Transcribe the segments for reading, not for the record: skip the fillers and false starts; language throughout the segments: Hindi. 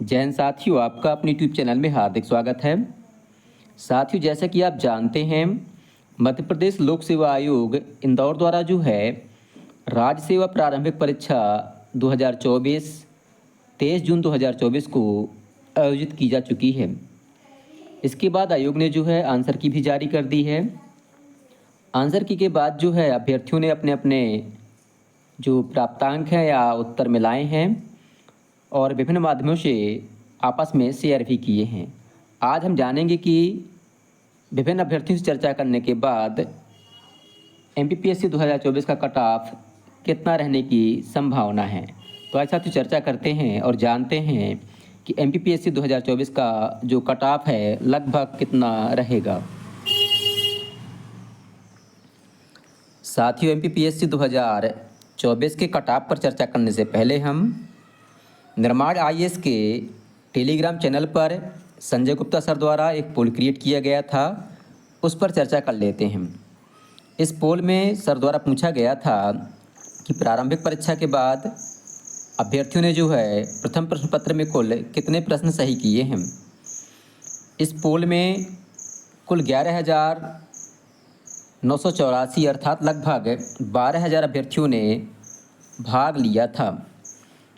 जय हिंद साथियों, आपका अपने यूट्यूब चैनल में हार्दिक स्वागत है। साथियों, जैसा कि आप जानते हैं, मध्य प्रदेश लोक सेवा आयोग इंदौर द्वारा जो है राज्य सेवा प्रारंभिक परीक्षा 2024 23 जून 2024 को आयोजित की जा चुकी है। इसके बाद आयोग ने जो है आंसर की भी जारी कर दी है। आंसर की के बाद जो है अभ्यर्थियों ने अपने अपने जो प्राप्तांक हैं या उत्तर मिलाए हैं और विभिन्न माध्यमों से आपस में शेयर भी किए हैं। आज हम जानेंगे कि विभिन्न अभ्यर्थियों से चर्चा करने के बाद एमपीपीएससी 2024 का कट ऑफ कितना रहने की संभावना है। तो ऐसा तो चर्चा करते हैं और जानते हैं कि एमपीपीएससी 2024 का जो कट ऑफ है लगभग कितना रहेगा। साथियों, एमपीपीएससी 2024 के कट ऑफ पर चर्चा करने से पहले हम निर्माण आईएएस के टेलीग्राम चैनल पर संजय गुप्ता सर द्वारा एक पोल क्रिएट किया गया था, उस पर चर्चा कर लेते हैं। इस पोल में सर द्वारा पूछा गया था कि प्रारंभिक परीक्षा के बाद अभ्यर्थियों ने जो है प्रथम प्रश्न पत्र में कुल कितने प्रश्न सही किए हैं। इस पोल में कुल 11,984 अर्थात लगभग 12,000 अभ्यर्थियों ने भाग लिया था।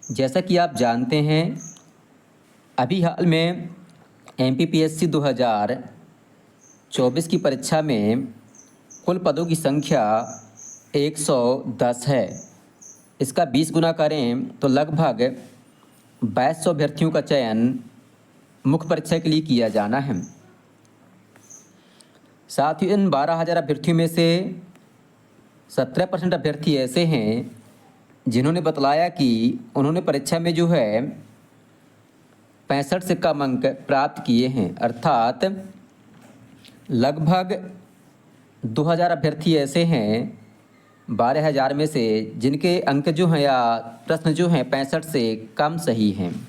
जैसा कि आप जानते हैं, अभी हाल में एमपीपीएससी 2024 की परीक्षा में कुल पदों की संख्या 110 है। इसका 20 गुना करें तो लगभग 2200 अभ्यर्थियों का चयन मुख्य परीक्षा के लिए किया जाना है। साथ ही इन 12,000 अभ्यर्थियों में से 17% अभ्यर्थी ऐसे हैं जिन्होंने बतलाया कि उन्होंने परीक्षा में जो है 65 से कम अंक प्राप्त किए हैं, अर्थात लगभग 2,000 अभ्यर्थी ऐसे हैं 12,000 में से जिनके अंक जो हैं या प्रश्न जो हैं 65 से कम सही हैं।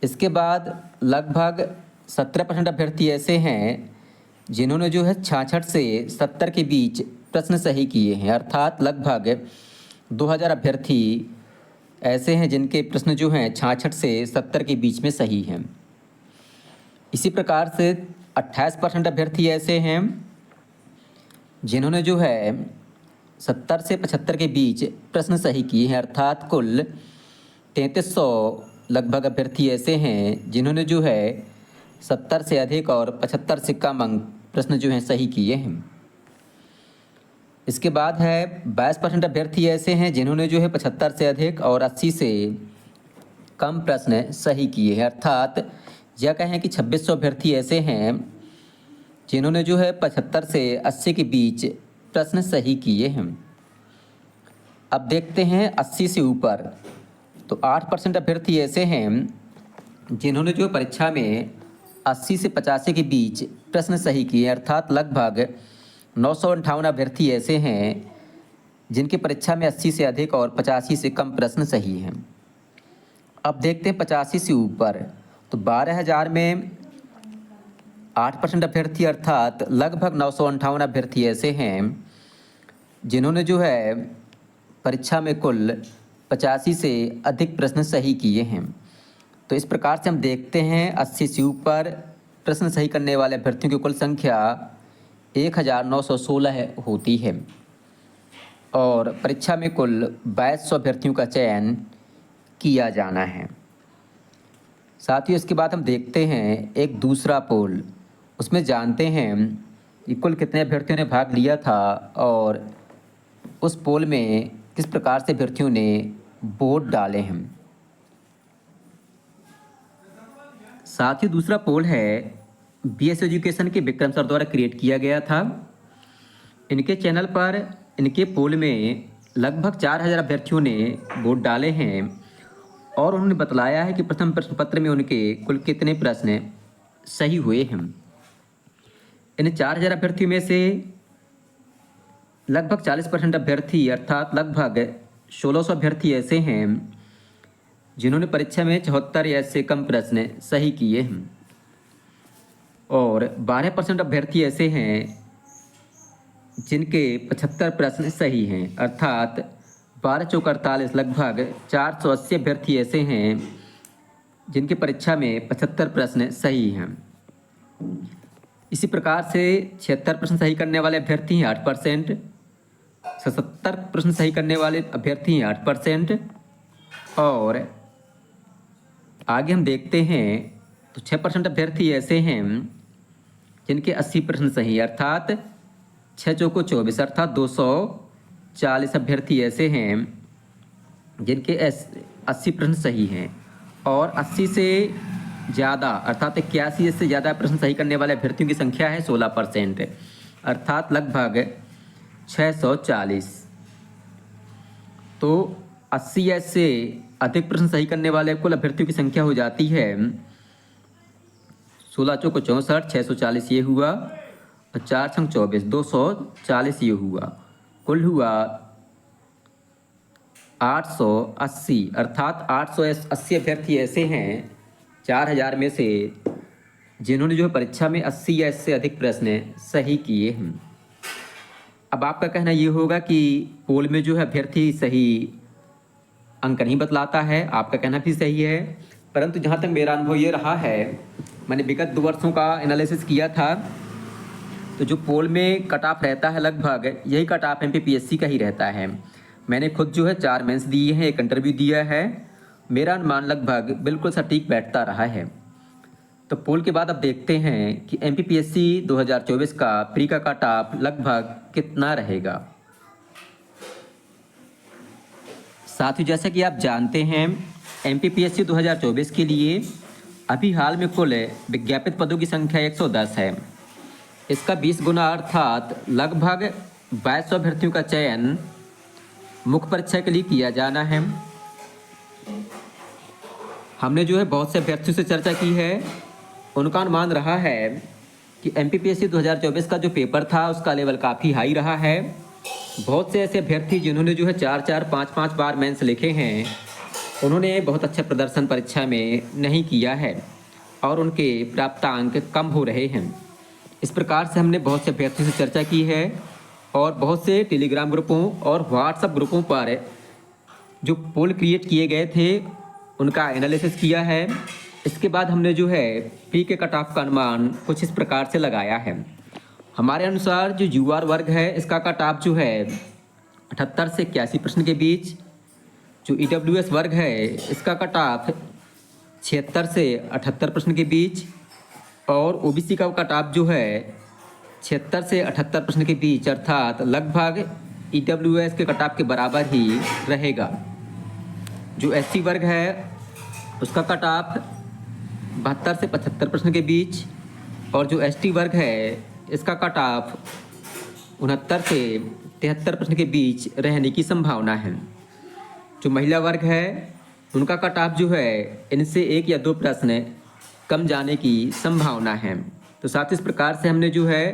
इसके बाद लगभग 17% अभ्यर्थी ऐसे हैं जिन्होंने जो है 66 से 70 के बीच प्रश्न सही किए हैं, अर्थात लगभग 2,000 अभ्यर्थी ऐसे हैं जिनके प्रश्न जो हैं 66 से 70 के बीच में सही हैं। इसी प्रकार से 28% अभ्यर्थी ऐसे हैं जिन्होंने जो है 70 से 75 के बीच प्रश्न सही किए हैं, अर्थात कुल 3300 लगभग अभ्यर्थी ऐसे हैं जिन्होंने जो है 70 से अधिक और 75 से कम अंक प्रश्न जो हैं सही किए हैं। इसके बाद है 22% अभ्यर्थी ऐसे हैं जिन्होंने जो है 75 से अधिक और 80 से कम प्रश्न सही किए हैं, अर्थात यह कहें कि 2600 अभ्यर्थी ऐसे हैं जिन्होंने जो है 75 से 80 के बीच प्रश्न सही किए हैं। अब देखते हैं 80 से ऊपर, तो 8% अभ्यर्थी ऐसे हैं जिन्होंने जो परीक्षा में 80 से 85 के बीच प्रश्न सही किए, अर्थात लगभग 958 अभ्यर्थी ऐसे हैं जिनकी परीक्षा में 80 से अधिक और 85 से कम प्रश्न सही हैं। अब देखते हैं 85 से ऊपर, तो 12,000 में 8% अभ्यर्थी अर्थात लगभग 958 अभ्यर्थी ऐसे हैं जिन्होंने जो है परीक्षा में कुल 85 से अधिक प्रश्न सही किए हैं। तो इस प्रकार से हम देखते हैं 80 से ऊपर प्रश्न सही करने वाले अभ्यर्थियों की कुल संख्या 1,916 होती है और परीक्षा में कुल 2200 अभ्यर्थियों का चयन किया जाना है। साथ ही इसके बाद हम देखते हैं एक दूसरा पोल, उसमें जानते हैं कि कुल कितने अभ्यर्थियों ने भाग लिया था और उस पोल में किस प्रकार से अभ्यर्थियों ने वोट डाले हैं। साथ ही दूसरा पोल है बीएस एजुकेशन के विक्रम सर द्वारा क्रिएट किया गया था। इनके चैनल पर इनके पोल में लगभग 4,000 अभ्यर्थियों ने वोट डाले हैं और उन्होंने बतलाया है कि प्रथम प्रश्न पत्र में उनके कुल कितने प्रश्न सही हुए हैं। इन 4,000 अभ्यर्थियों में से लगभग 40% अभ्यर्थी अर्थात लगभग 1,600 अभ्यर्थी ऐसे हैं जिन्होंने परीक्षा में 74 या इससे कम प्रश्न सही किए हैं और 12% अभ्यर्थी ऐसे हैं जिनके 75 प्रश्न सही हैं, अर्थात 12 चौक 48 लगभग 480 अभ्यर्थी ऐसे हैं जिनके परीक्षा में 75 प्रश्न सही हैं। इसी प्रकार से 76 प्रश्न सही करने वाले अभ्यर्थी हैं 8%, 77 प्रश्न सही करने वाले अभ्यर्थी हैं 8%, और आगे हम देखते हैं तो 6% अभ्यर्थी ऐसे हैं जिनके 80 प्रश्न सही, अर्थात 6 चौको 24, अर्थात 240 अभ्यर्थी ऐसे हैं जिनके 80 प्रश्न सही हैं, और 80 से ज़्यादा अर्थात 81 से ज़्यादा प्रश्न सही करने वाले अभ्यर्थियों की संख्या है 16%, अर्थात लगभग 640। तो 80 से अधिक प्रश्न सही करने वाले कुल अभ्यर्थियों की संख्या हो जाती है 16 चौको 64, 640 ये हुआ, और 4 संग 24, 240 ये हुआ, कुल हुआ 880, अर्थात 880 अभ्यर्थी ऐसे हैं 4000 में से जिन्होंने जो है परीक्षा में 80 या इससे अधिक प्रश्न सही किए हैं। अब आपका कहना ये होगा कि पोल में जो है अभ्यर्थी सही अंक नहीं बतलाता है, आपका कहना भी सही है, परंतु जहाँ तक मेरा अनुभव ये रहा है, मैंने विगत 2 वर्षों का एनालिसिस किया था, तो जो पोल में कट ऑफ रहता है लगभग यही कट ऑफ MPPSC का ही रहता है। मैंने खुद जो है 4 मेंस दिए हैं, 1 इंटरव्यू दिया है, मेरा अनुमान लगभग बिल्कुल सटीक बैठता रहा है। तो पोल के बाद अब देखते हैं कि MPPSC 2024 का प्री का कट ऑफ लगभग कितना रहेगा। साथियों, जैसा कि आप जानते हैं MPPSC 2024 के लिए अभी हाल में कुल विज्ञापित पदों की संख्या 110 है। इसका 20 गुना अर्थात लगभग 2200 अभ्यर्थियों का चयन मुख्य परीक्षा के लिए किया जाना है। हमने जो है बहुत से अभ्यर्थियों से चर्चा की है, उनका अनुमान रहा है कि MPPSC 2024 का जो पेपर था उसका लेवल काफ़ी हाई रहा है। बहुत से ऐसे अभ्यर्थी जिन्होंने जो है 4-4, 5-5 बार मेंस लिखे हैं, उन्होंने बहुत अच्छा प्रदर्शन परीक्षा में नहीं किया है और उनके प्राप्तांक कम हो रहे हैं। इस प्रकार से हमने बहुत से अभ्यर्थियों से चर्चा की है और बहुत से टेलीग्राम ग्रुपों और व्हाट्सएप ग्रुपों पर जो पोल क्रिएट किए गए थे उनका एनालिसिस किया है। इसके बाद हमने जो है प्री के कट ऑफ का अनुमान कुछ इस प्रकार से लगाया है। हमारे अनुसार जो UR वर्ग है इसका कट ऑफ जो है 78 से 81 प्रश्न के बीच, जो EWS वर्ग है इसका कट ऑफ 76 से 78 प्रश्न के बीच, और OBC का कट ऑफ जो है 76 से 78 प्रश्न के बीच, अर्थात लगभग EWS के कट ऑफ के बराबर ही रहेगा। जो SC वर्ग है उसका कट ऑफ 72 से 75 प्रश्न के बीच, और जो ST वर्ग है इसका कट ऑफ 69 से 73 प्रश्न के बीच रहने की संभावना है। जो महिला वर्ग है उनका कट ऑफ जो है इनसे 1 या 2 प्रश्न कम जाने की संभावना है। तो साथ इस प्रकार से हमने जो है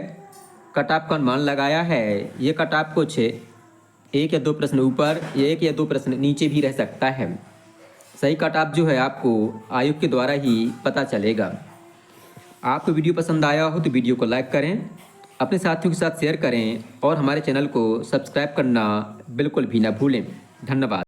कट ऑफ का अनुमान लगाया है। ये कट ऑफ कुछ 1 या 2 प्रश्न ऊपर या 1 या 2 प्रश्न नीचे भी रह सकता है। सही कट ऑफ जो है आपको आयोग के द्वारा ही पता चलेगा। आपको वीडियो पसंद आया हो तो वीडियो को लाइक करें, अपने साथियों के साथ शेयर करें और हमारे चैनल को सब्सक्राइब करना बिल्कुल भी ना भूलें। धन्यवाद।